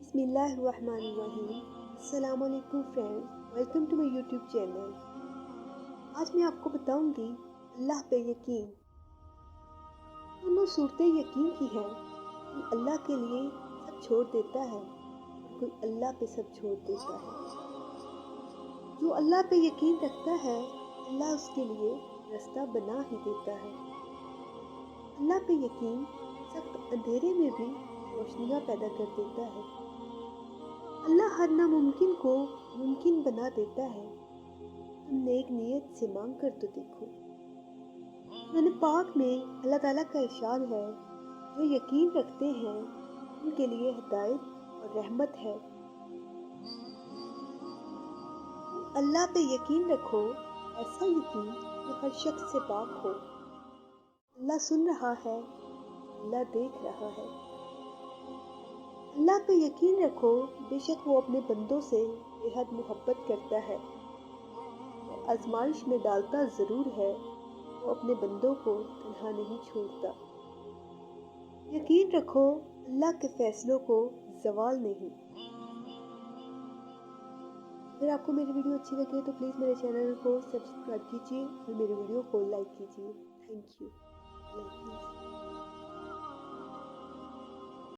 बिस्मिल्लाहिर्रहमानिर्रहीम। अस्सलाम वालेकुम friends, welcome to my YouTube channel. आज मैं आपको बताऊंगी अल्लाह पे यकीन। दोनों सूरतें यकीन की हैं। कोई अल्लाह के लिए सब छोड़ देता है और कोई अल्लाह पे सब छोड़ देता है। जो अल्लाह पे यकीन रखता है, अल्लाह उसके लिए रास्ता बना ही देता है। अल्लाह पे यकीन सख्त अंधेरे में भी रोशनियां पैदा कर देता है। अल्लाह हर नामुमकिन को मुमकिन बना देता है। तुम नेक नीयत से मांग कर तो देखो। कुरान पाक में अल्लाह ताला का इरशाद है, जो यकीन रखते हैं उनके लिए हिदायत और रहमत है। अल्लाह पे यकीन रखो, ऐसा यकीन जो हर शख्स से पाक हो। अल्लाह सुन रहा है, अल्लाह देख रहा है। अल्लाह पे यकीन रखो, बेशक वो अपने बंदों से बेहद मोहब्बत करता है। वो आजमाइश में डालता ज़रूर है, वो अपने बंदों को तन्हा नहीं छोड़ता। यकीन रखो, अल्लाह के फैसलों को ज़वाल नहीं। अगर आपको मेरी वीडियो अच्छी लगे तो प्लीज़ मेरे चैनल को सब्सक्राइब कीजिए और मेरे वीडियो को लाइक कीजिए। Thank you. अल्लाह हाफ़िज़।